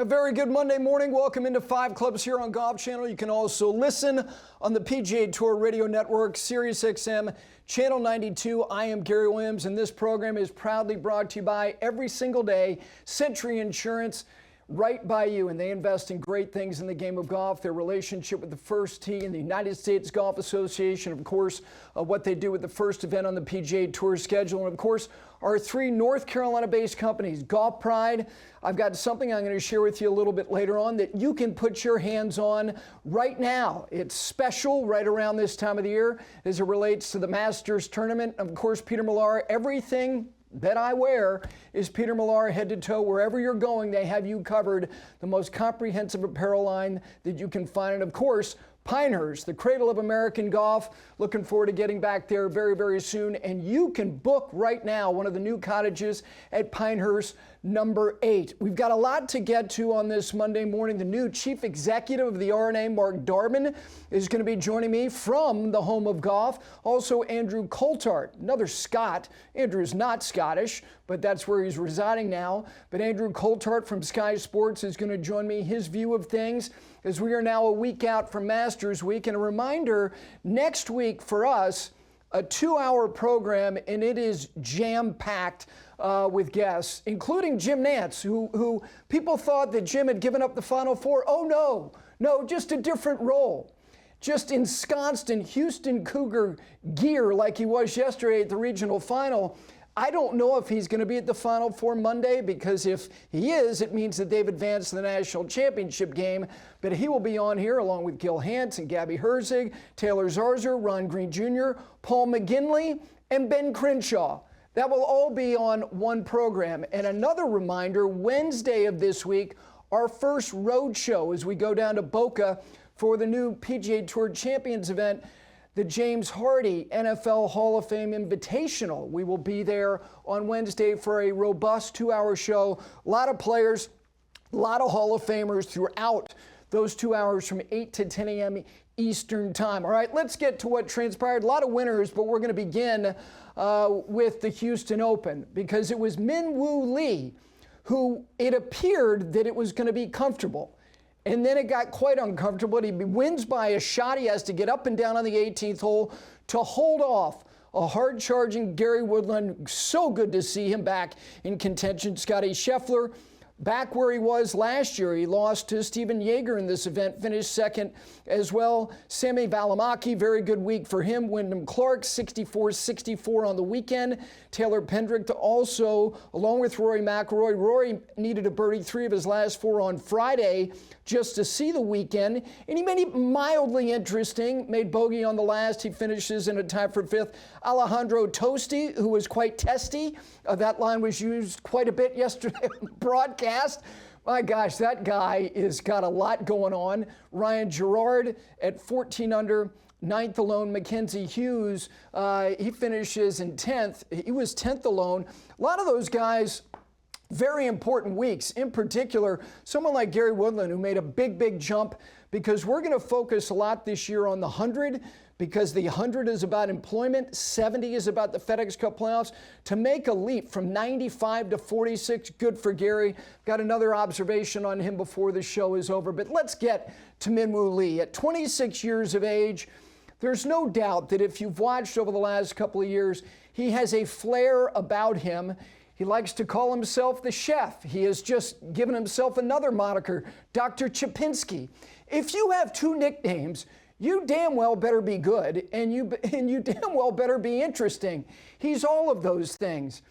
A very good Monday morning. Welcome into 5 Clubs here on Golf Channel. You can also listen on the PGA TOUR Radio Network, Sirius XM, Channel 92. I am Gary Williams, and this program is proudly brought to you by every single day, Century Insurance, right by you, and they invest in great things in the game of golf. Their relationship with the First Tee and the United States Golf Association, of course, what they do with the first event on the PGA Tour schedule, and of course, our 3 North Carolina-based companies, Golf Pride. I've got something I'm going to share with you a little bit later on that you can put your hands on right now. It's special right around this time of the year as it relates to the Masters tournament. Of course, Peter Millar, everything that I wear is Peter Millar head to toe. Wherever you're going, they have you covered. The most comprehensive apparel line that you can find. And of course, Pinehurst, the cradle of American golf. Looking forward to getting back there very, very soon. And you can book right now one of the new cottages at Pinehurst, number 8. We've got a lot to get to on this Monday morning. The new chief executive of the R&A, Mark Darbon, is going to be joining me from the home of golf. Also, Andrew Coltart, another Scot. Andrew is not Scottish, but that's where he's residing now. But Andrew Coltart from Sky Sports is going to join me, his view of things, as we are now a week out from Masters Week. And a reminder, next week for us, a 2-hour program, and it is jam-packed with guests, including Jim Nantz, who people thought that Jim had given up the Final Four. Oh, no, just a different role. Just ensconced in Houston Cougar gear like he was yesterday at the regional final. I don't know if he's going to be at the Final Four Monday, because if he is, it means that they've advanced to the national championship game. But he will be on here along with Gil Hance and Gabby Herzig, Taylor Zarzour, Ron Green Jr., Paul McGinley, and Ben Crenshaw. That will all be on one program. And another reminder, Wednesday of this week, our first road show as we go down to Boca for the new PGA Tour Champions event, the James Hardy NFL Hall of Fame Invitational. We will be there on Wednesday for a robust 2-hour show. A lot of players, a lot of Hall of Famers throughout those 2 hours from 8 to 10 a.m. Eastern time. All right, let's get to what transpired. A lot of winners, but we're going to begin with the Houston Open, because it was Min Woo Lee who it appeared that it was going to be comfortable. And then it got quite uncomfortable. He wins by a shot. He has to get up and down on the 18th hole to hold off a hard-charging Gary Woodland. So good to see him back in contention. Scotty Scheffler, back where he was last year. He lost to Steven Yeager in this event, finished second as well. Sami Valimaki, very good week for him. Wyndham Clark, 64-64 on the weekend. Taylor Pendrick also, along with Rory McIlroy. Rory needed a birdie 3 of his last 4 on Friday just to see the weekend, and he made it mildly interesting. Made bogey on the last. He finishes in a tie for 5th. Alejandro Tosti, who was quite testy. That line was used quite a bit yesterday on the broadcast. My gosh, that guy has got a lot going on. Ryan Gerard at 14 under, 9th alone. Mackenzie Hughes, he finishes in 10th. He was 10th alone. A lot of those guys, very important weeks. In particular, someone like Gary Woodland, who made a big jump, because we're going to focus a lot this year on the 100, because the 100 is about employment, 70 is about the FedEx Cup playoffs. To make a leap from 95 to 46, good for Gary. Got another observation on him before the show is over, but let's get to Min Woo Lee. At 26 years of age, there's no doubt that if you've watched over the last couple of years, he has a flair about him. He likes to call himself the chef. He has just given himself another moniker, Dr. Chapinski. If you have 2 nicknames, you damn well better be good, and you damn well better be interesting. He's all of those things.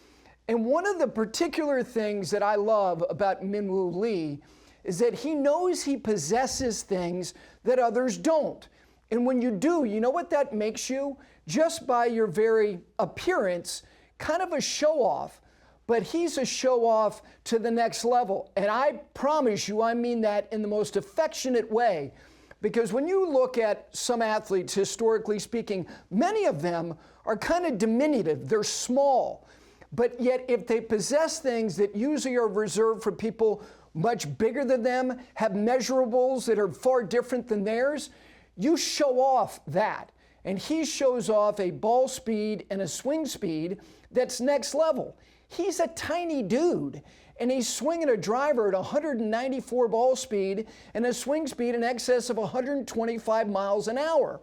And one of the particular things that I love about Min Woo Lee is that he knows he possesses things that others don't. And when you do, you know what that makes you? Just by your very appearance, kind of a show-off. But he's a show-off to the next level. And I promise you, I mean that in the most affectionate way. Because when you look at some athletes, historically speaking, many of them are kind of diminutive. They're small. But yet, if they possess things that usually are reserved for people much bigger than them, have measurables that are far different than theirs, you show off that. And he shows off a ball speed and a swing speed that's next level. He's a tiny dude. and he's swinging a driver at 194 ball speed and a swing speed in excess of 125 miles an hour.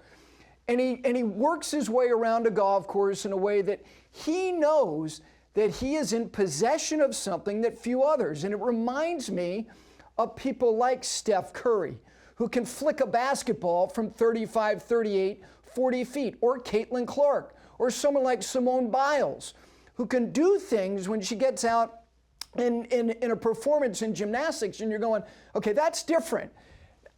And he works his way around a golf course in a way that he knows that he is in possession of something that few others. And it reminds me of people like Steph Curry, who can flick a basketball from 35, 38, 40 feet, or Caitlin Clark, or someone like Simone Biles, who can do things when she gets out in a performance in gymnastics, and you're going, okay, that's different.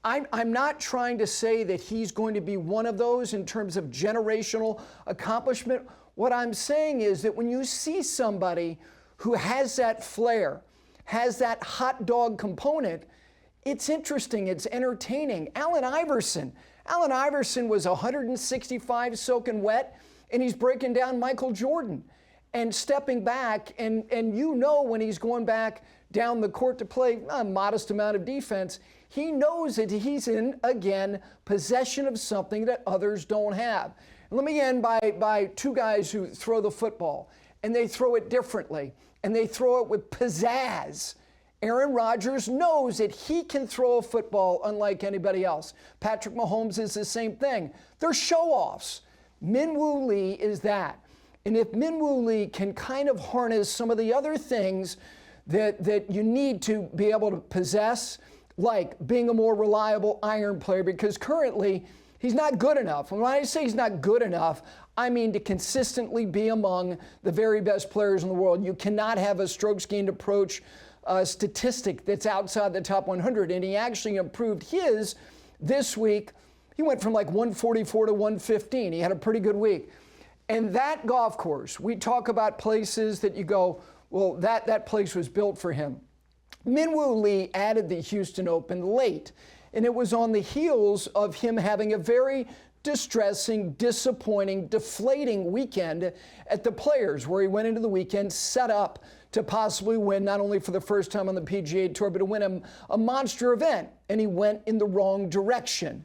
I'm not trying to say that he's going to be one of those in terms of generational accomplishment. What I'm saying is that when you see somebody who has that flair, has that hot dog component, it's interesting, it's entertaining. Allen Iverson was 165 soaking wet, and he's breaking down Michael Jordan and stepping back, and you know when he's going back down the court to play a modest amount of defense, he knows that he's in, again, possession of something that others don't have. And let me end by two guys who throw the football, and they throw it differently, and they throw it with pizzazz. Aaron Rodgers knows that he can throw a football unlike anybody else. Patrick Mahomes is the same thing. They're show-offs. Min-Woo Lee is that. And if Min-Woo Lee can kind of harness some of the other things that you need to be able to possess, like being a more reliable iron player, because currently he's not good enough. And when I say he's not good enough, I mean to consistently be among the very best players in the world. You cannot have a strokes gained approach statistic that's outside the top 100, and he actually improved his this week. He went from like 144 to 115. He had a pretty good week. And that golf course, we talk about places that you go, well, that place was built for him. Min-Woo Lee added the Houston Open late, and it was on the heels of him having a very distressing, disappointing, deflating weekend at the Players, where he went into the weekend set up to possibly win, not only for the first time on the PGA Tour, but to win a monster event, and he went in the wrong direction.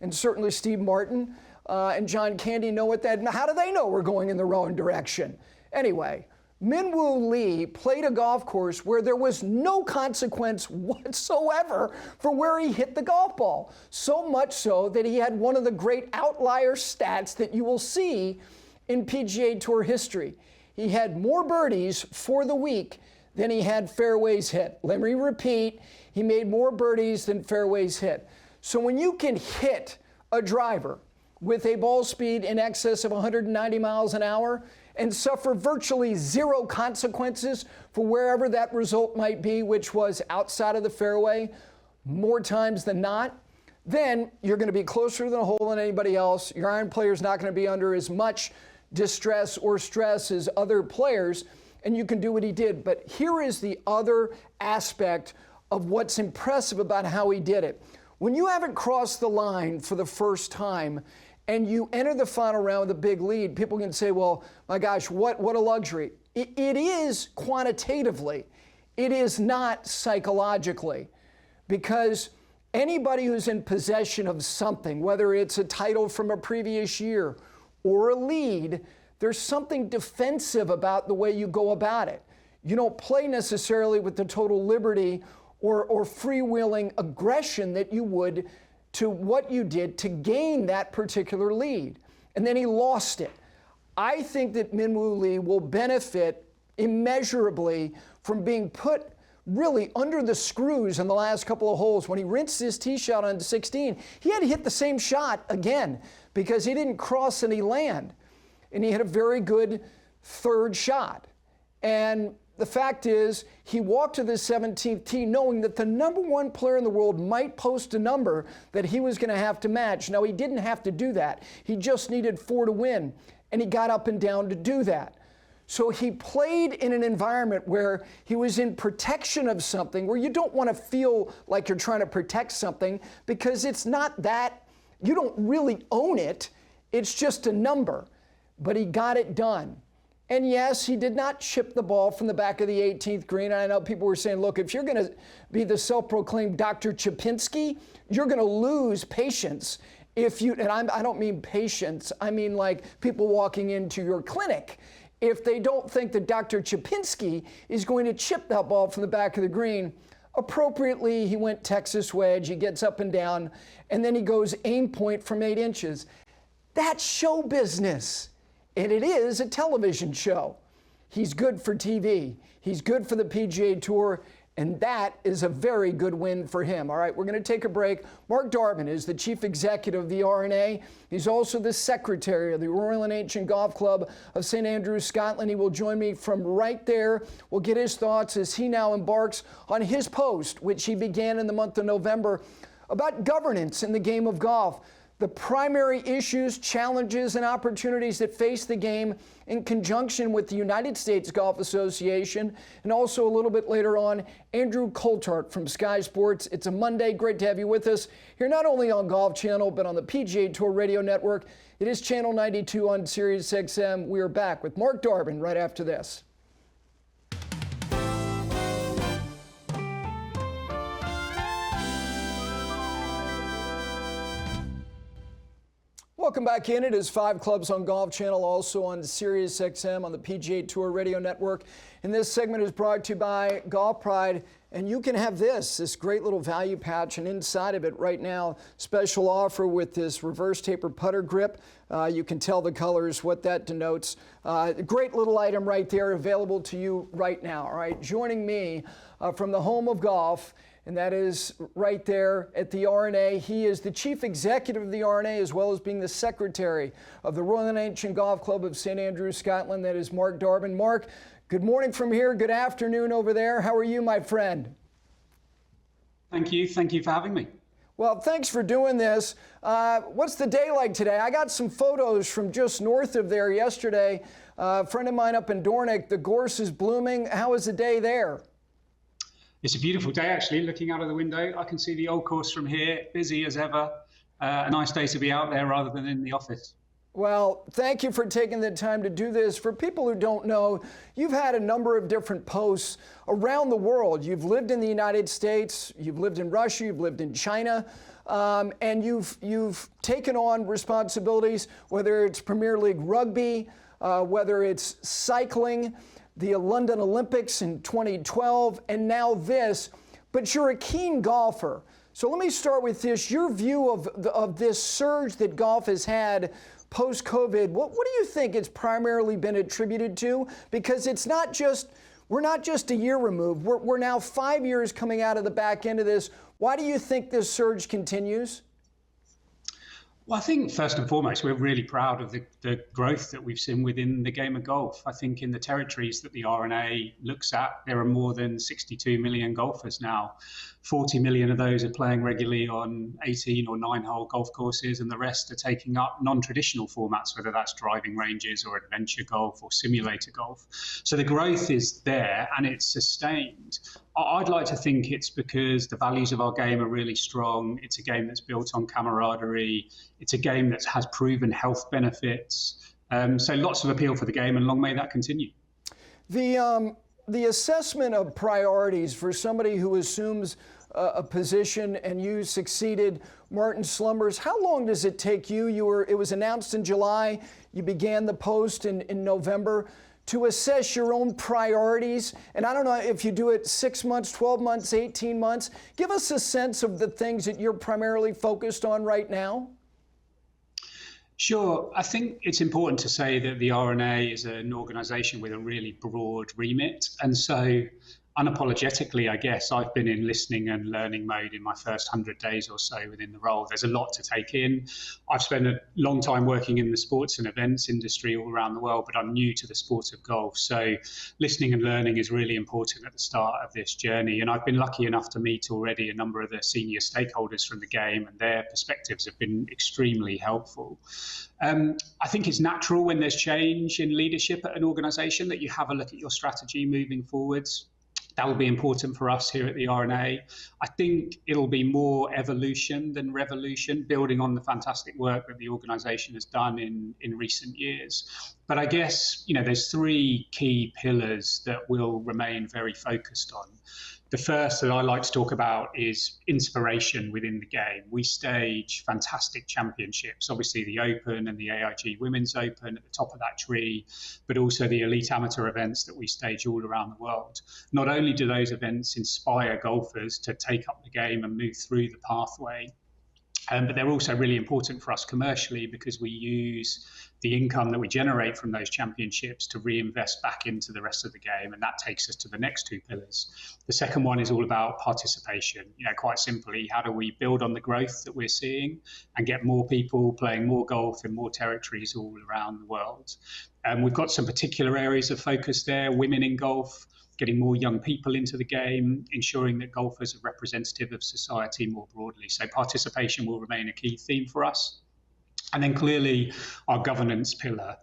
And certainly Steve Martin and John Candy know what that, how do they know we're going in the wrong direction? Anyway, Min-Woo Lee played a golf course where there was no consequence whatsoever for where he hit the golf ball. So much so that he had one of the great outlier stats that you will see in PGA Tour history. He had more birdies for the week than he had fairways hit. Let me repeat, he made more birdies than fairways hit. So when you can hit a driver with a ball speed in excess of 190 miles an hour and suffer virtually zero consequences for wherever that result might be, which was outside of the fairway more times than not, then you're going to be closer to the hole than anybody else. Your iron player is not going to be under as much distress or stress as other players, and you can do what he did. But here is the other aspect of what's impressive about how he did it. When you haven't crossed the line for the first time and you enter the final round with a big lead, people can say, well, my gosh, what a luxury. It is quantitatively. It is not psychologically, because anybody who's in possession of something, whether it's a title from a previous year or a lead, there's something defensive about the way you go about it. You don't play necessarily with the total liberty or freewheeling aggression that you would to what you did to gain that particular lead. And then he lost it. I think that Min-Woo Lee will benefit immeasurably from being put really under the screws in the last couple of holes. When he rinsed his tee shot on 16, he had to hit the same shot again because he didn't cross any land. And he had a very good third shot. And the fact is, he walked to the 17th tee knowing that the number one player in the world might post a number that he was going to have to match. Now, he didn't have to do that. He just needed 4 to win, and he got up and down to do that. So he played in an environment where he was in protection of something, where you don't want to feel like you're trying to protect something, because it's not that. You don't really own it. It's just a number. But he got it done. And yes, he did not chip the ball from the back of the 18th green. And I know people were saying, look, if you're going to be the self-proclaimed Dr. Chipinski, you're going to lose patience if you, and I don't mean patience, I mean like people walking into your clinic. if they don't think that Dr. Chapinski is going to chip that ball from the back of the green. Appropriately, he went Texas wedge, he gets up and down, and then he goes aim point from 8 inches. That's show business, and it is a television show. He's good for TV, he's good for the PGA Tour, and that is a very good win for him. All right, we're going to take a break. Mark Darbon is the chief executive of the R&A. He's also the secretary of the Royal and Ancient Golf Club of St. Andrews, Scotland. He will join me from right there. We'll get his thoughts as he now embarks on his post, which he began in the month of November, about governance in the game of golf. The primary issues, challenges, and opportunities that face the game in conjunction with the United States Golf Association, and also a little bit later on, Andrew Coltart from Sky Sports. It's a Monday. Great to have you with us here, not only on Golf Channel, but on the PGA Tour Radio Network. It is Channel 92 on Sirius XM. We are back with Mark Darbon right after this. Welcome back in. It is 5 Clubs on Golf Channel, also on Sirius XM on the PGA Tour Radio Network. And this segment is brought to you by Golf Pride. And you can have this great little value pouch, and inside of it right now, special offer with this reverse taper putter grip. You can tell the colors, what that denotes. Great little item right there, available to you right now. All right, joining me from the home of golf, and that is right there at the R&A. He is the chief executive of the R&A, as well as being the secretary of the Royal and Ancient Golf Club of St. Andrews, Scotland. That is Mark Darbon. Mark, good morning from here. Good afternoon over there. How are you, my friend? Thank you. Thank you for having me. Well, thanks for doing this. What's the day like today? I got some photos from just north of there yesterday. A friend of mine up in Dornick, the gorse is blooming. How is the day there? It's a beautiful day, actually. Looking out of the window, I can see the old course from here, busy as ever. A nice day to be out there rather than in the office. Well, thank you for taking the time to do this. For people who don't know, you've had a number of different posts around the world. You've lived in the United States, you've lived in Russia, you've lived in China, and you've taken on responsibilities, whether it's Premier League rugby, whether it's cycling, the London Olympics in 2012, and now this. But you're a keen golfer. So let me start with this. Your view of this surge that golf has had post-COVID, what do you think it's primarily been attributed to? Because it's not just, we're not just a year removed. We're now 5 years coming out of the back end of this. Why do you think this surge continues? Well, I think first and foremost, we're really proud of the growth that we've seen within the game of golf. I think in the territories that the R&A looks at, there are more than 62 million golfers now. 40 million of those are playing regularly on 18 or 9-hole golf courses, and the rest are taking up non-traditional formats, whether that's driving ranges or adventure golf or simulator golf. So the growth is there and it's sustained. I'd like to think it's because the values of our game are really strong. It's a game that's built on camaraderie. It's a game that has proven health benefits. So lots of appeal for the game, and long may that continue. The assessment of priorities for somebody who assumes a position, and you succeeded Martin Slumbers, how long does it take you? It was announced in July. You began the post in November. To assess your own priorities, and I don't know if you do it 6 months, 12 months, 18 months. Give us a sense of the things that you're primarily focused on right now. Sure. I think it's important to say that the R&A is an organisation with a really broad remit. And so unapologetically, I guess, I've been in listening and learning mode in my first 100 days or so within the role. There's a lot to take in. I've spent a long time working in the sports and events industry all around the world, but I'm new to the sport of golf. So listening and learning is really important at the start of this journey. And I've been lucky enough to meet already a number of the senior stakeholders from the game, and their perspectives have been extremely helpful. I think it's natural when there's change in leadership at an organisation that you have a look at your strategy moving forwards. That will be important for us here at the R&A. I think it'll be more evolution than revolution, building on the fantastic work that the organisation has done in recent years. But I guess, there's 3 key pillars that we'll remain very focused on. The first that I like to talk about is inspiration within the game. We stage fantastic championships, obviously the Open and the AIG Women's Open at the top of that tree, but also the elite amateur events that we stage all around the world. Not only do those events inspire golfers to take up the game and move through the pathway, but they're also really important for us commercially because we use the income that we generate from those championships to reinvest back into the rest of the game. And that takes us to the next two pillars. The second one is all about participation. Quite simply, how do we build on the growth that we're seeing and get more people playing more golf in more territories all around the world? We've got some particular areas of focus there: women in golf, getting more young people into the game, ensuring that golfers are representative of society more broadly. So participation will remain a key theme for us. And then clearly our governance pillar.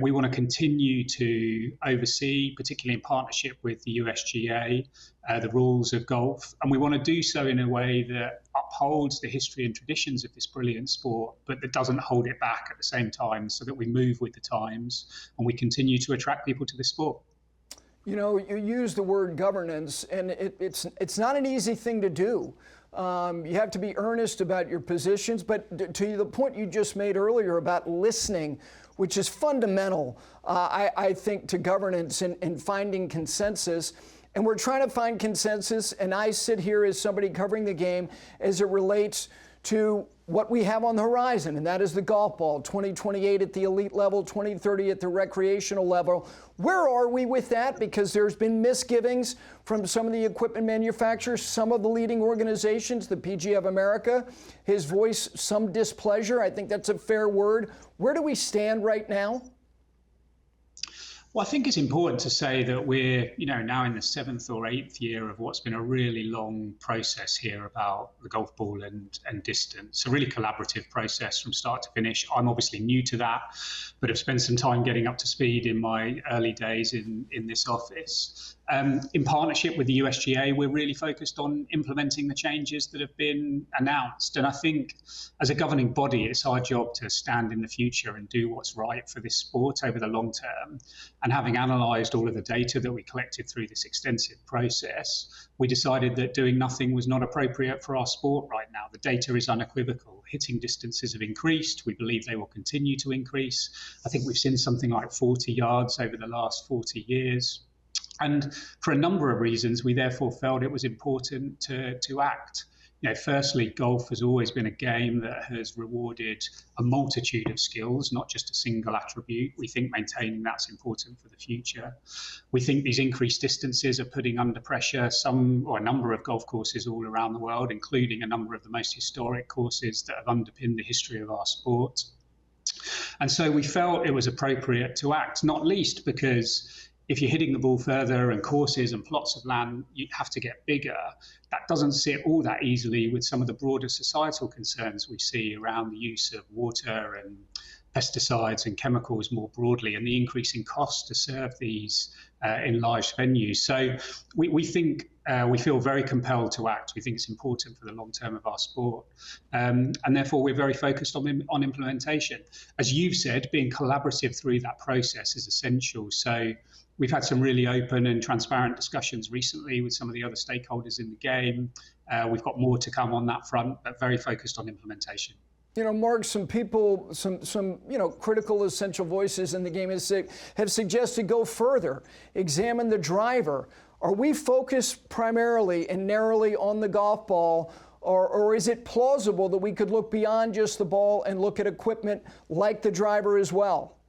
We want to continue to oversee, particularly in partnership with the USGA, the rules of golf. And we want to do so in a way that upholds the history and traditions of this brilliant sport, but that doesn't hold it back at the same time, so that we move with the times and we continue to attract people to this sport. You use the word governance, and it's not an easy thing to do. You have to be earnest about your positions, but to the point you just made earlier about listening, which is fundamental, I think, to governance and finding consensus. And we're trying to find consensus, and I sit here as somebody covering the game as it relates to what we have on the horizon, and that is the golf ball, 2028 at the elite level, 2030 at the recreational level. Where are we with that? Because there's been misgivings from some of the equipment manufacturers, some of the leading organizations, the PGA of America, his voice, some displeasure. I think that's a fair word. Where do we stand right now? Well, I think it's important to say that we're, now in the 7th or 8th year of what's been a really long process here about the golf ball and distance, a really collaborative process from start to finish. I'm obviously new to that, but have spent some time getting up to speed in my early days in this office. In partnership with the USGA, we're really focused on implementing the changes that have been announced. And I think as a governing body, it's our job to stand in the future and do what's right for this sport over the long term. And having analysed all of the data that we collected through this extensive process, we decided that doing nothing was not appropriate for our sport right now. The data is unequivocal. Hitting distances have increased. We believe they will continue to increase. I think we've seen something like 40 yards over the last 40 years. And for a number of reasons, we therefore felt it was important to act. Firstly, golf has always been a game that has rewarded a multitude of skills, not just a single attribute. We think maintaining that's important for the future. We think these increased distances are putting under pressure a number of golf courses all around the world, including a number of the most historic courses that have underpinned the history of our sport. And so we felt it was appropriate to act, not least because if you're hitting the ball further and courses and plots of land, you have to get bigger. That doesn't sit all that easily with some of the broader societal concerns we see around the use of water and pesticides and chemicals more broadly, and the increasing cost to serve these enlarged venues. So we feel very compelled to act. We think it's important for the long term of our sport. And therefore, we're very focused on implementation. As you've said, being collaborative through that process is essential. So we've had some really open and transparent discussions recently with some of the other stakeholders in the game. We've got more to come on that front, but very focused on implementation. Mark, some people, some critical essential voices in the game have suggested go further, examine the driver. Are we focused primarily and narrowly on the golf ball, or is it plausible that we could look beyond just the ball and look at equipment like the driver as well?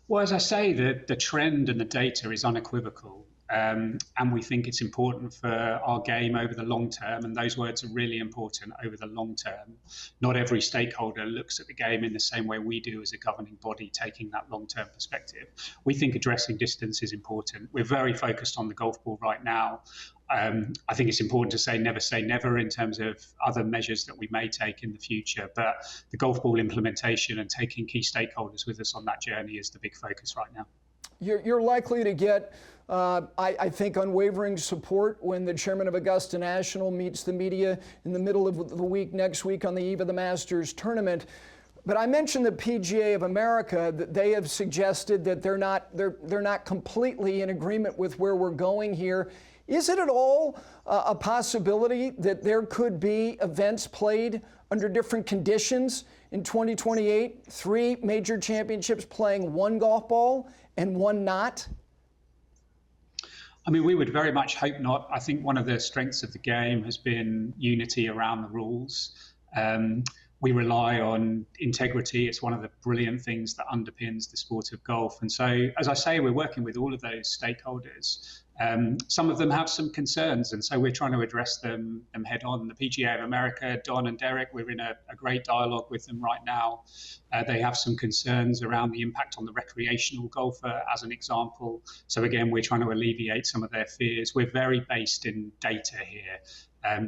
Well, as I say, the trend and the data is unequivocal, and we think it's important for our game over the long term, and those words are really important, over the long term. Not every stakeholder looks at the game in the same way we do as a governing body, taking that long-term perspective. We think addressing distance is important. We're very focused on the golf ball right now. I think it's important to say never in terms of other measures that we may take in the future, but the golf ball implementation and taking key stakeholders with us on that journey is the big focus right now. You're likely to get, I think, unwavering support when the chairman of Augusta National meets the media in the middle of the week, next week, on the eve of the Masters tournament. But I mentioned the PGA of America, that they have suggested that they're not completely in agreement with where we're going here. Is it at all a possibility that there could be events played under different conditions in 2028? 3 major championships playing 1 golf ball and 1 not? I mean, we would very much hope not. I think one of the strengths of the game has been unity around the rules. We rely on integrity. It's one of the brilliant things that underpins the sport of golf. And so, as I say, we're working with all of those stakeholders. Some of them have some concerns, and so we're trying to address them head on. The PGA of America, Don and Derek, we're in a great dialogue with them right now. They have some concerns around the impact on the recreational golfer, as an example. So again, we're trying to alleviate some of their fears. We're very based in data here.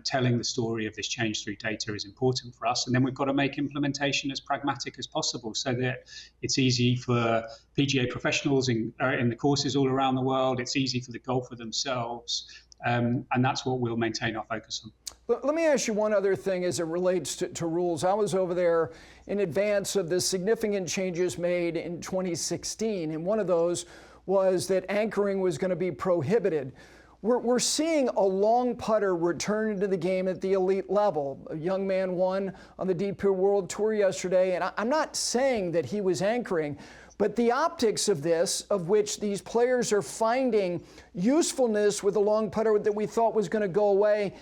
Telling the story of this change through data is important for us. And then we've got to make implementation as pragmatic as possible so that it's easy for PGA professionals in the courses all around the world. It's easy for the golfer themselves. And that's what we'll maintain our focus on. Let me ask you one other thing as it relates to rules. I was over there in advance of the significant changes made in 2016. And one of those was that anchoring was going to be prohibited. We're seeing a long putter return into the game at the elite level. A young man won on the DP World Tour yesterday, and I'm not saying that he was anchoring, but the optics of this, of which these players are finding usefulness with a long putter that we thought was going to go away,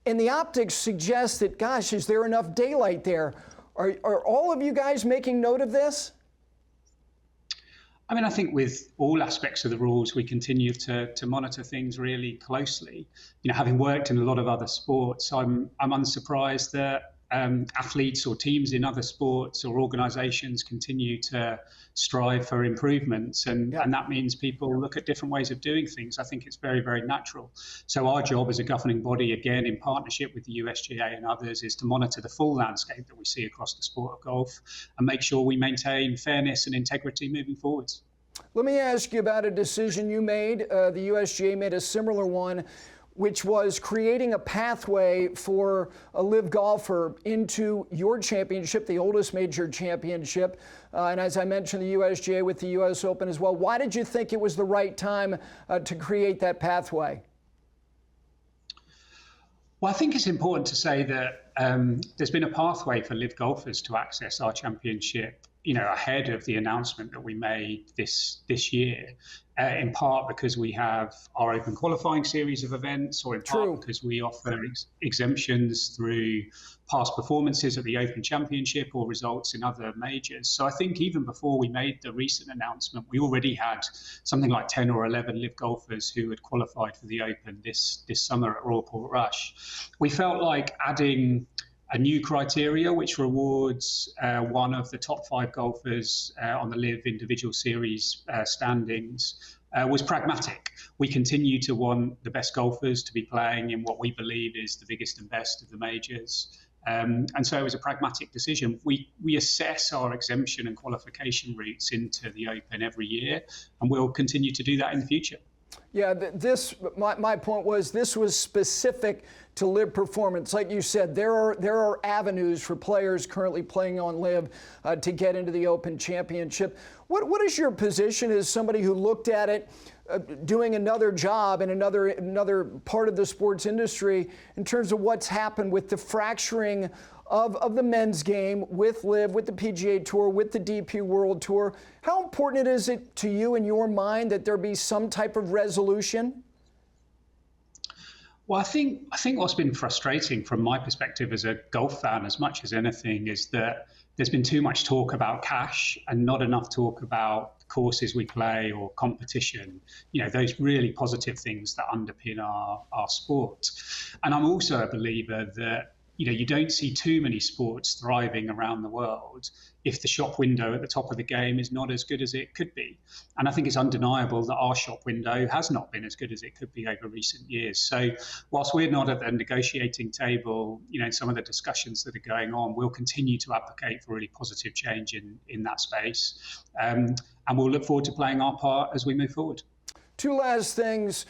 and the optics suggest that, gosh, is there enough daylight there? Are all of you guys making note of this? I mean, I think with all aspects of the rules, we continue to monitor things really closely. You know, having worked in a lot of other sports, I'm unsurprised that athletes or teams in other sports or organizations continue to strive for improvements. And that means people look at different ways of doing things. I think it's very, very natural. So our job as a governing body, again, in partnership with the USGA and others, is to monitor the full landscape that we see across the sport of golf and make sure we maintain fairness and integrity moving forwards. Let me ask you about a decision you made. The USGA made a similar one, which was creating a pathway for a live golfer into your championship, the oldest major championship. And as I mentioned, the USGA with the US Open as well. Why did you think it was the right time to create that pathway? Well, I think it's important to say that there's been a pathway for live golfers to access our championship, you know, ahead of the announcement that we made this year, in part because we have our open qualifying series of events, or in part because we offer exemptions through past performances at the Open Championship or results in other majors. So I think even before we made the recent announcement, we already had something like 10 or 11 live golfers who had qualified for the Open this summer at Royal Portrush. We felt like adding a new criteria which rewards one of the top 5 golfers on the LIV individual series standings was pragmatic. We continue to want the best golfers to be playing in what we believe is the biggest and best of the majors. And so it was a pragmatic decision. We assess our exemption and qualification routes into the Open every year, and we'll continue to do that in the future. Yeah, my point was this was specific to LIV performance. Like you said, there are avenues for players currently playing on LIV to get into the Open Championship. What is your position as somebody who looked at it doing another job in another part of the sports industry in terms of what's happened with the fracturing of the men's game with LIV, with the PGA Tour, with the DP World Tour? How important is it to you in your mind that there be some type of resolution? Well, I think what's been frustrating from my perspective as a golf fan, as much as anything, is that there's been too much talk about cash and not enough talk about courses we play or competition, you know, those really positive things that underpin our sport. And I'm also a believer that, you know, you don't see too many sports thriving around the world if the shop window at the top of the game is not as good as it could be. And I think it's undeniable that our shop window has not been as good as it could be over recent years. So whilst we're not at the negotiating table, you know, in some of the discussions that are going on, we'll continue to advocate for really positive change in that space. And we'll look forward to playing our part as we move forward. Two last things.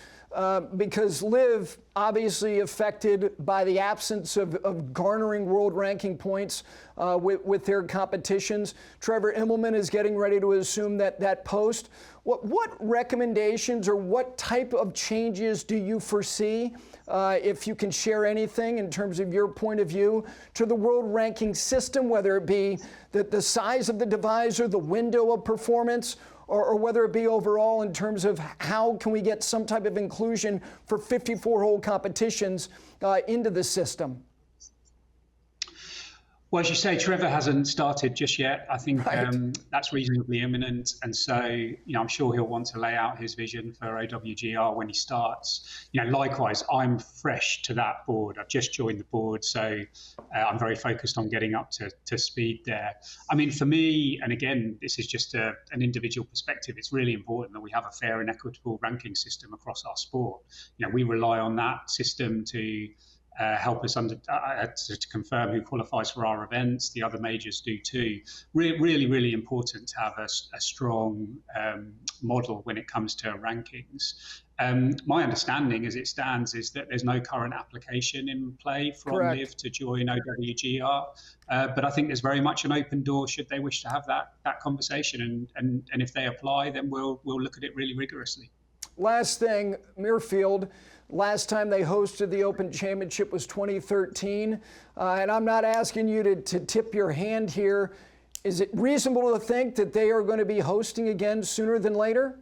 because LIV obviously affected by the absence of garnering world ranking points with their competitions. Trevor Immelman is getting ready to assume that post. What recommendations or what type of changes do you foresee, if you can share anything in terms of your point of view, to the world ranking system, whether it be the size of the divisor, the window of performance, or whether it be overall in terms of how can we get some type of inclusion for 54-hole competitions into the system? Well, as you say, Trevor hasn't started just yet. I think Right. that's reasonably imminent. And so, I'm sure he'll want to lay out his vision for OWGR when he starts. Likewise, I'm fresh to that board. I've just joined the board, so I'm very focused on getting up to speed there. I mean, for me, and again, this is just an individual perspective, it's really important that we have a fair and equitable ranking system across our sport. We rely on that system to help us to confirm who qualifies for our events. The other majors do too. Really, really important to have a strong model when it comes to rankings. My understanding as it stands is that there's no current application in play from LIV to join OWGR, but I think there's very much an open door should they wish to have that conversation, and if they apply, then we'll look at it really rigorously. Last thing, Muirfield. Last time they hosted the Open Championship was 2013, and I'm not asking you to tip your hand here. Is it reasonable to think that they are going to be hosting again sooner than later?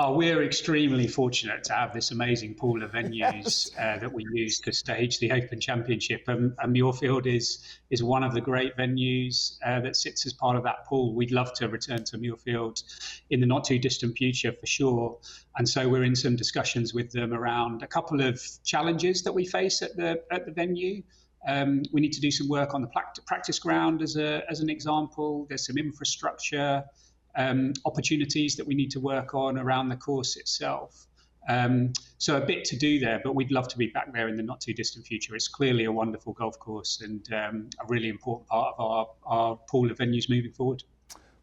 We're extremely fortunate to have this amazing pool of venues that we use to stage the Open Championship. And Muirfield is one of the great venues that sits as part of that pool. We'd love to return to Muirfield in the not too distant future for sure. And so we're in some discussions with them around a couple of challenges that we face at the venue. We need to do some work on the practice ground as an example. There's some infrastructure opportunities that we need to work on around the course itself. So a bit to do there, but we'd love to be back there in the not too distant future. It's clearly a wonderful golf course and a really important part of our pool of venues moving forward.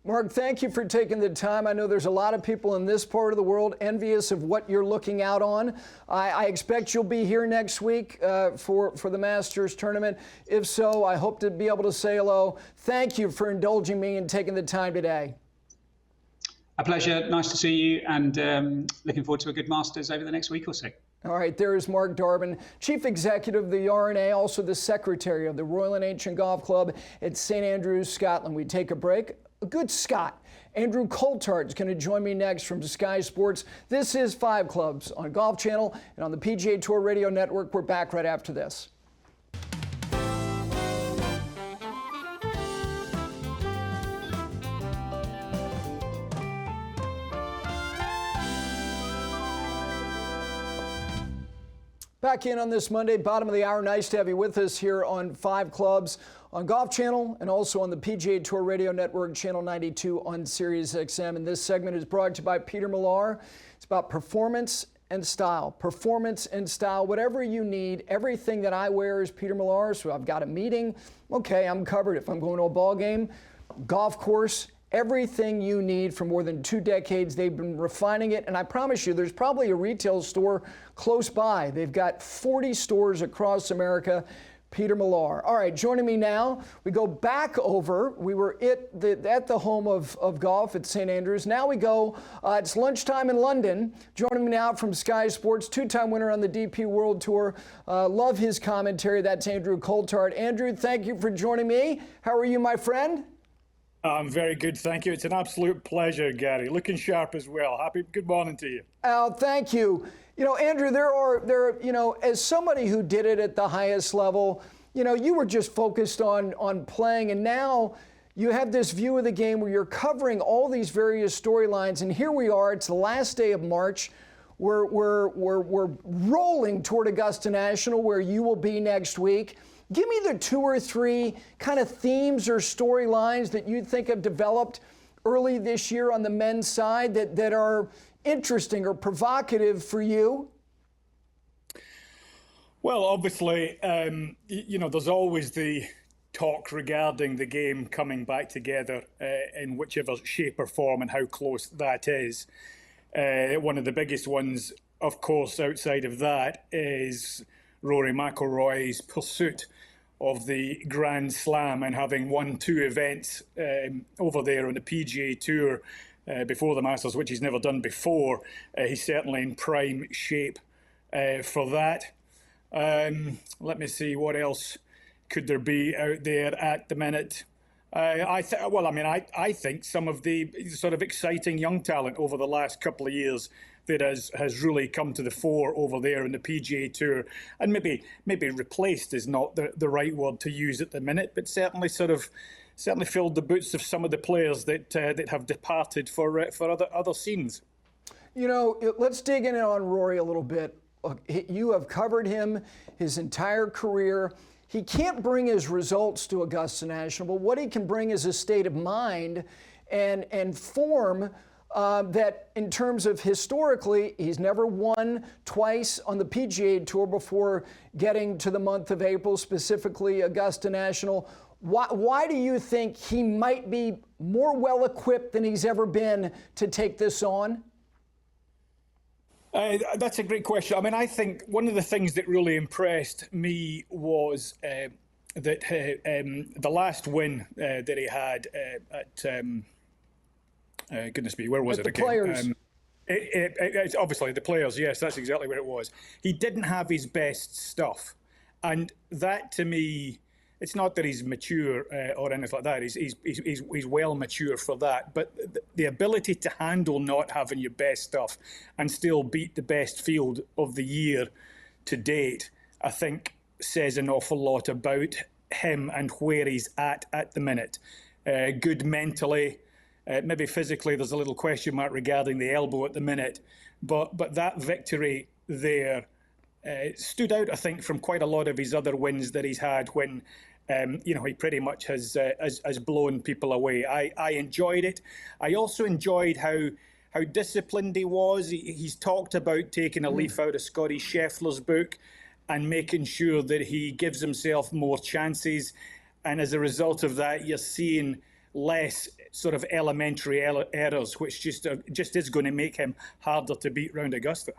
Mark, thank you for taking the time. I know there's a lot of people in this part of the world envious of what you're looking out on. I expect you'll be here next week for the Masters tournament. If so, I hope to be able to say hello. Thank you for indulging me and taking the time today. A pleasure. Nice to see you, and looking forward to a good Masters over the next week or so. All right, there is Mark Darbon, Chief Executive of the R&A, also the Secretary of the Royal and Ancient Golf Club at St Andrews, Scotland. We take a break. A good Scot, Andrew Coltart, is going to join me next from Sky Sports. This is 5 Clubs on Golf Channel and on the PGA Tour Radio Network. We're back right after this. Back in on this Monday, bottom of the hour. Nice to have you with us here on 5 Clubs on Golf Channel and also on the PGA Tour Radio Network, Channel 92 on Sirius XM. And this segment is brought to you by Peter Millar. It's about performance and style. Performance and style, whatever you need. Everything that I wear is Peter Millar. So I've got a meeting, okay, I'm covered. If I'm going to a ball game, golf course, everything you need for more than 2 decades. They've been refining it, and I promise you there's probably a retail store close by. They've got 40 stores across America. Peter Millar. All right, joining me now, we go back over. We were at the home of golf at St Andrews. Now we go, it's lunchtime in London. Joining me now from Sky Sports, 2-time winner on the DP World Tour. Love his commentary. That's Andrew Coltart. Andrew, thank you for joining me. How are you, my friend? I'm very good, thank you. It's an absolute pleasure, Gary. Looking sharp as well. Good morning to you. Al, thank you. Andrew, there are, as somebody who did it at the highest level, you were just focused on playing, and now you have this view of the game where you're covering all these various storylines, and here we are. It's the last day of March. We're rolling toward Augusta National, where you will be next week. Give me the 2 or 3 kind of themes or storylines that you think have developed early this year on the men's side that are interesting or provocative for you. Well, obviously, there's always the talk regarding the game coming back together in whichever shape or form and how close that is. One of the biggest ones, of course, outside of that is Rory McIlroy's pursuit of the Grand Slam and having won 2 events over there on the PGA Tour before the Masters, which he's never done before. He's certainly in prime shape for that. Let me see, what else could there be out there at the minute? I think some of the sort of exciting young talent over the last couple of years that has really come to the fore over there in the PGA Tour, and maybe replaced is not the right word to use at the minute, but certainly filled the boots of some of the players that have departed for other scenes. You know, let's dig in on Rory a little bit. You have covered him his entire career. He can't bring his results to Augusta National, but what he can bring is a state of mind and form that, in terms of historically, he's never won twice on the PGA Tour before getting to the month of April, specifically Augusta National. Why do you think he might be more well-equipped than he's ever been to take this on? That's a great question. I mean, I think one of the things that really impressed me was that the last win that he had at, goodness me, where was it again? Players. It's obviously the Players, yes, that's exactly where it was. He didn't have his best stuff. And that, to me, it's not that he's mature or anything like that. He's well mature for that. But the ability to handle not having your best stuff and still beat the best field of the year to date, I think says an awful lot about him and where he's at the minute. Good mentally, maybe physically. There's a little question mark regarding the elbow at the minute, but that victory there stood out, I think, from quite a lot of his other wins that he's had when, he pretty much has blown people away. I enjoyed it. I also enjoyed how disciplined he was. He's talked about taking a leaf out of Scotty Scheffler's book and making sure that he gives himself more chances. And as a result of that, you're seeing less sort of elementary errors, which just is going to make him harder to beat round Augusta.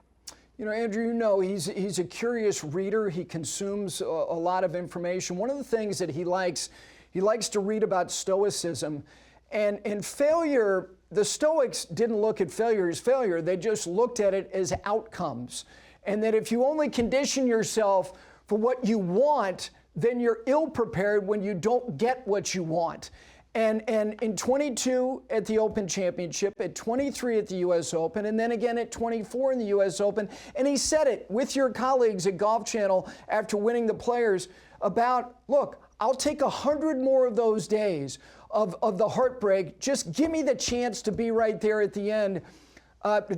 You know, Andrew, he's a curious reader. He consumes a lot of information. One of the things that he likes to read about stoicism. And failure, the Stoics didn't look at failure as failure. They just looked at it as outcomes. And that if you only condition yourself for what you want, then you're ill-prepared when you don't get what you want. And in 22 at the Open Championship, at 23 at the U.S. Open, and then again at 24 in the U.S. Open. And he said it with your colleagues at Golf Channel after winning the Players about, look, I'll take 100 more of those days of the heartbreak. Just give me the chance to be right there at the end.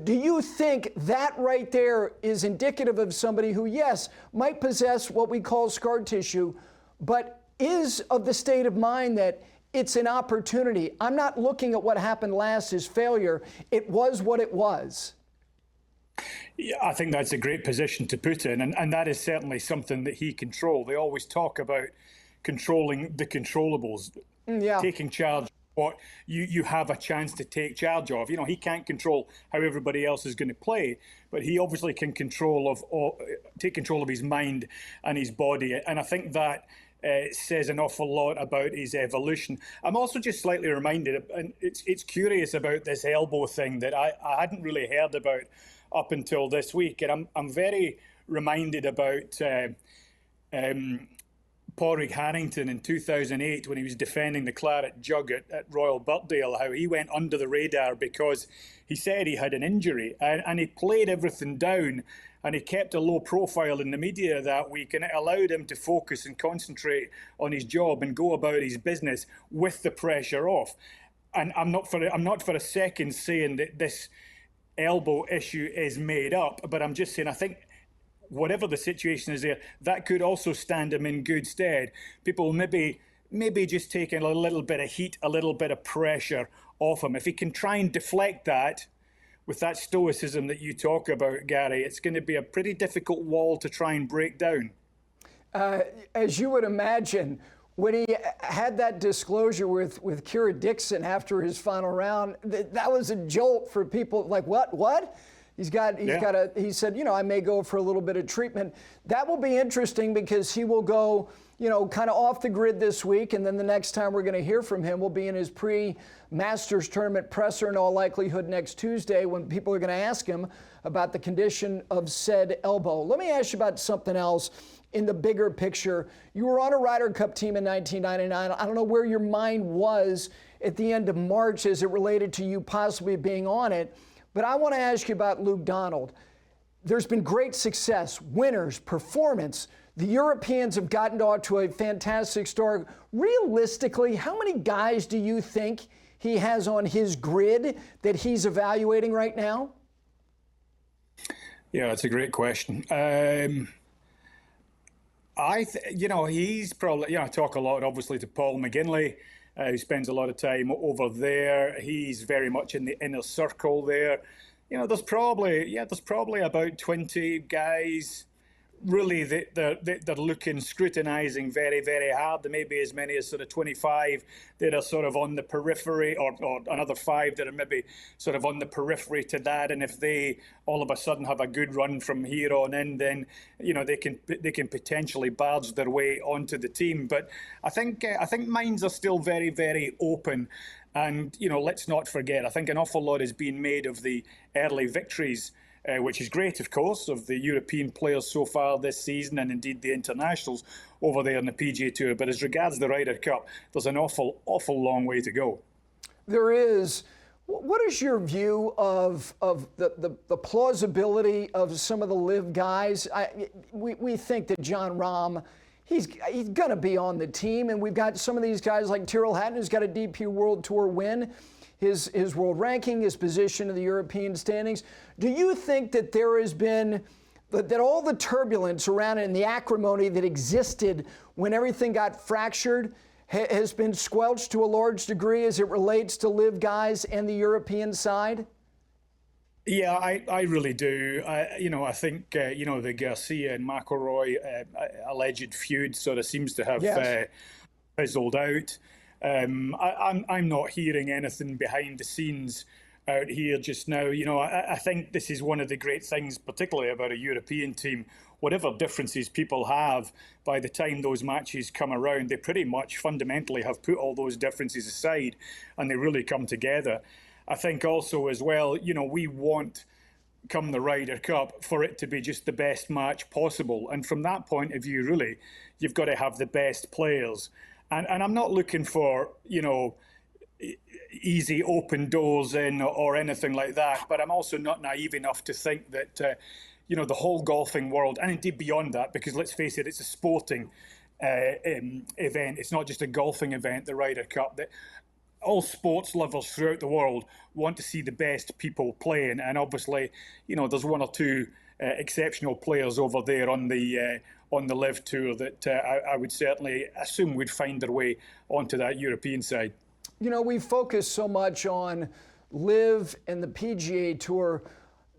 Do you think that right there is indicative of somebody who, yes, might possess what we call scar tissue, but is of the state of mind that it's an opportunity? I'm not looking at what happened last as failure. It was what it was. Yeah, I think that's a great position to put in, and that is certainly something that he controls. They always talk about controlling the controllables, taking charge of what you have a chance to take charge of. You know, he can't control how everybody else is going to play, but he obviously can take control of his mind and his body, and I think that says an awful lot about his evolution. I'm also just slightly reminded, and it's curious about this elbow thing that I hadn't really heard about up until this week, and I'm very reminded about Padraig Harrington in 2008 when he was defending the Claret Jug at Royal Birkdale, how he went under the radar because he said he had an injury, and he played everything down. And he kept a low profile in the media that week, and it allowed him to focus and concentrate on his job and go about his business with the pressure off. And I'm not for a second saying that this elbow issue is made up, but I'm just saying I think whatever the situation is there, that could also stand him in good stead. People maybe just taking a little bit of heat, a little bit of pressure off him. If he can try and deflect that, with that stoicism that you talk about, Gary, it's going to be a pretty difficult wall to try and break down. As you would imagine, when he had that disclosure with Kira Dixon after his final round, that was a jolt for people. Like, what? He said, I may go for a little bit of treatment. That will be interesting because he will go, kind of off the grid this week. And then the next time we're going to hear from him will be in his pre-Masters tournament presser in all likelihood next Tuesday, when people are going to ask him about the condition of said elbow. Let me ask you about something else in the bigger picture. You were on a Ryder Cup team in 1999. I don't know where your mind was at the end of March as it related to you possibly being on it. But I want to ask you about Luke Donald. There's been great success, winners, performance. The Europeans have gotten off to a fantastic start. Realistically, how many guys do you think he has on his grid that he's evaluating right now? Yeah, that's a great question. He's probably, I talk a lot, obviously, to Paul McGinley, who spends a lot of time over there. He's very much in the inner circle there. There's probably about 20 guys really they're looking, scrutinising very, very hard. There may be as many as sort of 25 that are sort of on the periphery, or another 5 that are maybe sort of on the periphery to that. And if they all of a sudden have a good run from here on in, then they can potentially barge their way onto the team. But I think minds are still very, very open. And let's not forget, I think an awful lot has been made of the early victories, which is great, of course, of the European players so far this season, and indeed the internationals over there in the PGA Tour. But as regards the Ryder Cup, there's an awful long way to go. There is. What is your view of the plausibility of some of the LIV guys? We think that Jon Rahm, he's going to be on the team, and we've got some of these guys like Tyrrell Hatton, who's got a DP World Tour win. His world ranking, his position in the European standings. Do you think that there has been, that all the turbulence around it and the acrimony that existed when everything got fractured has been squelched to a large degree as it relates to LIV guys and the European side? Yeah, I really do. I think, the Garcia and McIlroy alleged feud sort of seems to have fizzled out. I'm not hearing anything behind the scenes out here just now. I think this is one of the great things, particularly about a European team. Whatever differences people have, by the time those matches come around, they pretty much fundamentally have put all those differences aside and they really come together. I think also as well, we want, come the Ryder Cup, for it to be just the best match possible. And from that point of view, really, you've got to have the best players. And I'm not looking for, easy open doors in or anything like that. But I'm also not naive enough to think that, the whole golfing world, and indeed beyond that, because let's face it, it's a sporting event. It's not just a golfing event, the Ryder Cup. That all sports lovers throughout the world want to see the best people playing. And obviously, there's one or two exceptional players over there on the LIV Tour that I would certainly assume would find their way onto that European side. We focus so much on LIV and the PGA Tour.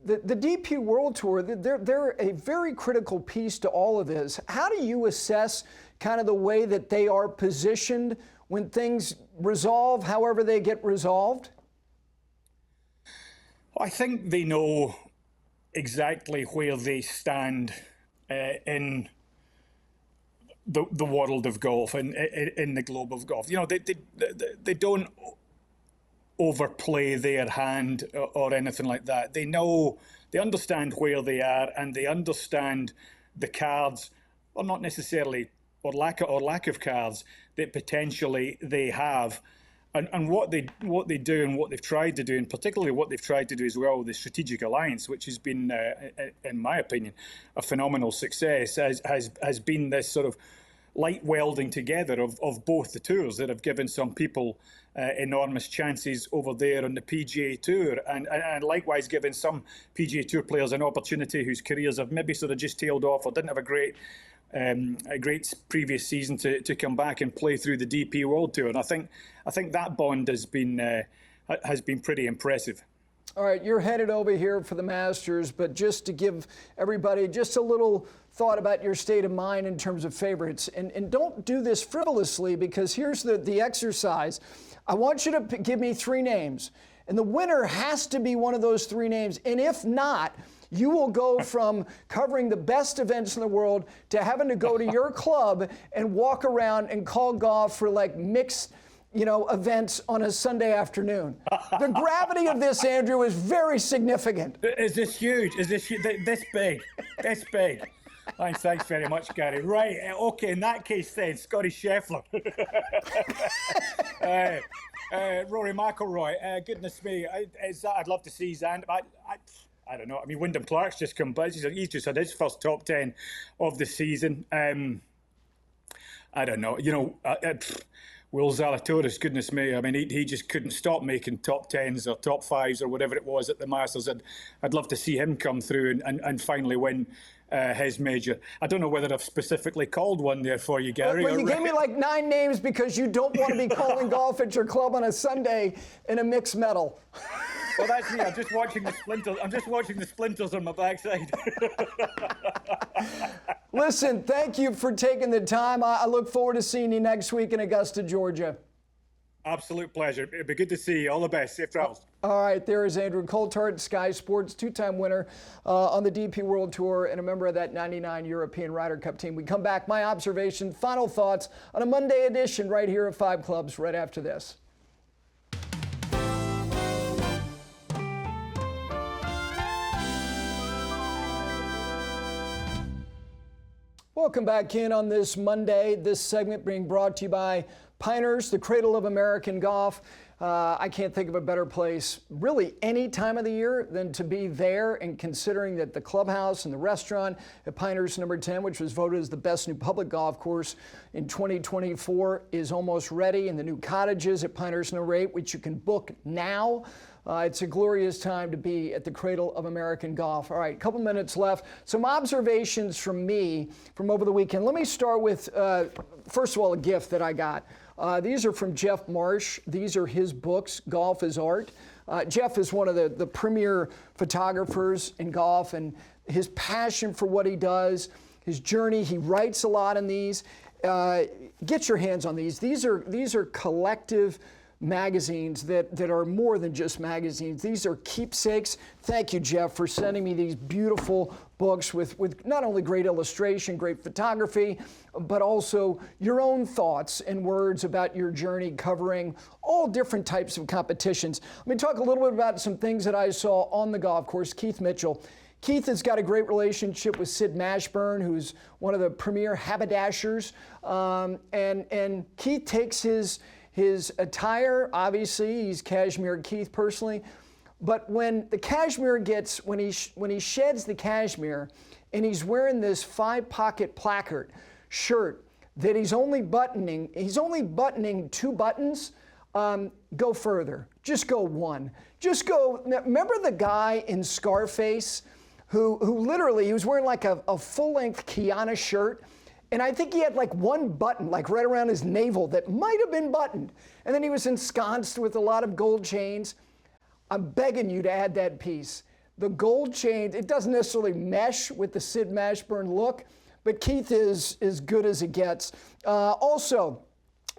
The DP World Tour, they're a very critical piece to all of this. How do you assess kind of the way that they are positioned when things resolve, however they get resolved? I think they know exactly where they stand in the world of golf and in the globe of golf. They don't overplay their hand or anything like that. They understand where they are, and they understand the cards, or not necessarily, or lack of cards that potentially they have. And what they do and what they've tried to do, and particularly what they've tried to do as well with the Strategic Alliance, which has been, in my opinion, a phenomenal success, has been this sort of light welding together of both the tours that have given some people enormous chances over there on the PGA Tour, and likewise given some PGA Tour players an opportunity whose careers have maybe sort of just tailed off or didn't have a great previous season to come back and play through the DP World Tour. And I think that bond has been pretty impressive. All right, you're headed over here for the Masters, but just to give everybody just a little thought about your state of mind in terms of favorites. And don't do this frivolously, because here's the exercise. I want you to give me 3 names, and the winner has to be one of those 3 names. And if not, you will go from covering the best events in the world to having to go to your club and walk around and call golf for like mixed, events on a Sunday afternoon. The gravity of this, Andrew, is very significant. Is this huge? Is this this big? This big? Thanks very much, Gary. Right, okay, in that case then, Scotty Scheffler. Rory McIlroy, goodness me, I'd love to see Xander. I don't know. I mean, Wyndham Clark's just come by. He's just had his first top 10 of the season. I don't know. Will Zalatoris, goodness me. I mean, he just couldn't stop making top 10s or top 5s or whatever it was at the Masters. I'd love to see him come through and finally win his major. I don't know whether I've specifically called one there for you, Gary. Well, you gave me like 9 names because you don't want to be calling golf at your club on a Sunday in a mixed medal. Well, that's me. I'm just watching the splinters. I'm just watching the splinters on my backside. Listen, thank you for taking the time. I look forward to seeing you next week in Augusta, Georgia. Absolute pleasure. It'd be good to see you. All the best. Safe travels. All right, there is Andrew Coltart, Sky Sports, 2-time winner on the DP World Tour and a member of that 99 European Ryder Cup team. We come back, my observation, final thoughts on a Monday edition right here at 5 Clubs right after this. Welcome back in on this Monday. This segment being brought to you by Pinehurst, the cradle of American golf. I can't think of a better place really any time of the year than to be there, and considering that the clubhouse and the restaurant at Pinehurst number 10, which was voted as the best new public golf course in 2024, is almost ready, and the new cottages at Pinehurst number 8, which you can book now. It's a glorious time to be at the cradle of American golf. All right, a couple minutes left. Some observations from me from over the weekend. Let me start with, first of all, a gift that I got. These are from Jeff Marsh. These are his books, Golf is Art. Jeff is one of the premier photographers in golf, and his passion for what he does, his journey, he writes a lot in these. Get your hands on these. These are collective magazines that are more than just magazines. These are keepsakes. Thank you, Jeff, for sending me these beautiful books with not only great illustration, great photography, but also your own thoughts and words about your journey covering all different types of competitions. Let me talk a little bit about some things that I saw on the golf course. Keith Mitchell. Keith has got a great relationship with Sid Mashburn, who's one of the premier haberdashers. And Keith takes his attire, obviously, he's Cashmere Keith personally, but when the cashmere when he sheds the cashmere and he's wearing this 5-pocket placard shirt that he's only buttoning 2 buttons, go further. Just go 1. Just go, remember the guy in Scarface who literally, he was wearing like a full-length Kiana shirt, and I think he had like 1 button, like right around his navel, that might have been buttoned. And then he was ensconced with a lot of gold chains. I'm begging you to add that piece. The gold chain, it doesn't necessarily mesh with the Sid Mashburn look, but Keith is as good as it gets. Also,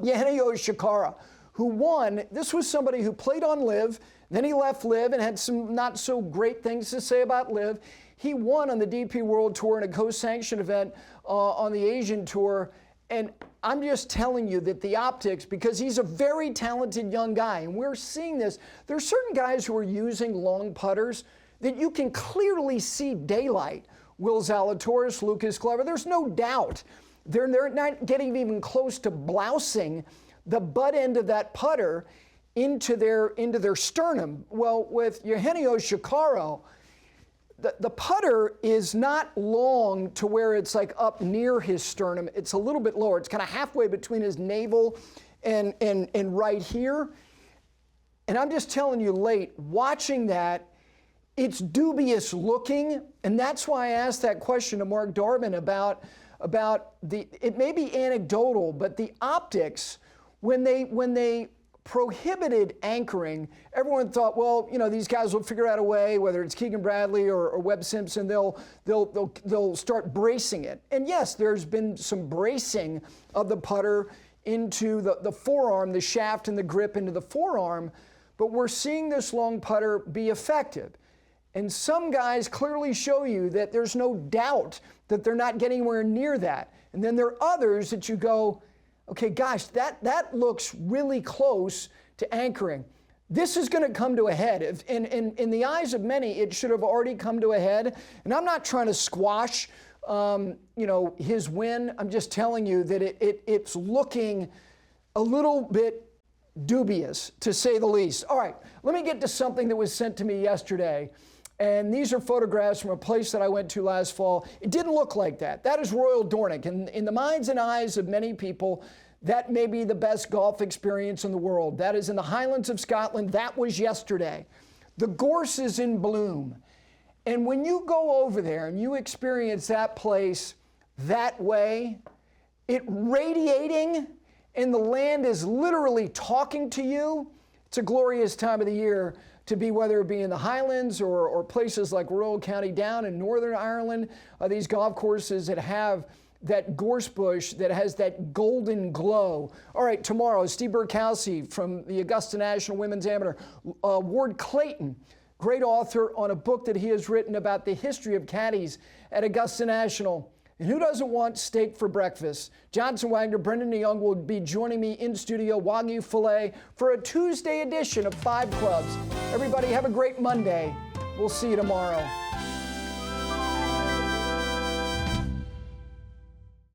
Eugenio Shikara, who won. This was somebody who played on LIV, then he left LIV and had some not so great things to say about LIV. He won on the DP World Tour in a co-sanctioned event on the Asian Tour. And I'm just telling you that the optics, because he's a very talented young guy, and we're seeing this. There are certain guys who are using long putters that you can clearly see daylight. Will Zalatoris, Lucas Glover, there's no doubt. They're not getting even close to blousing the butt end of that putter into their sternum. Well, with Eugenio Shikara, the putter is not long to where it's like up near his sternum. It's a little bit lower. It's kind of halfway between his navel and right here. And I'm just telling you, watching that, it's dubious looking. And that's why I asked that question to Mark Darbon about it may be anecdotal, but the optics, when they prohibited anchoring. Everyone thought, well, you know, these guys will figure out a way, whether it's Keegan Bradley or Webb Simpson, they'll start bracing it. And yes, there's been some bracing of the putter into the forearm, the shaft and the grip into the forearm, but we're seeing this long putter be effective. And some guys clearly show you that there's no doubt that they're not getting anywhere near that. And then there are others that you go, okay, gosh, that looks really close to anchoring. This is going to come to a head. In the eyes of many, it should have already come to a head. And I'm not trying to squash, his win. I'm just telling you that it's looking a little bit dubious, to say the least. All right, let me get to something that was sent to me yesterday. And these are photographs from a place that I went to last fall. It didn't look like that. That is Royal Dornoch. And in the minds and eyes of many people, that may be the best golf experience in the world. That is in the Highlands of Scotland. That was yesterday. The gorse is in bloom. And when you go over there and you experience that place that way, it radiating, and the land is literally talking to you, it's a glorious time of the year to be, whether it be in the Highlands or places like Royal County Down in Northern Ireland, these golf courses that have that gorse bush that has that golden glow. All right, tomorrow, Steve Burkowski from the Augusta National Women's Amateur, Ward Clayton, great author on a book that he has written about the history of caddies at Augusta National. And who doesn't want steak for breakfast? Johnson Wagner, Brendan DeYoung will be joining me in studio, Wagyu Filet, for a Tuesday edition of 5 Clubs. Everybody have a great Monday. We'll see you tomorrow.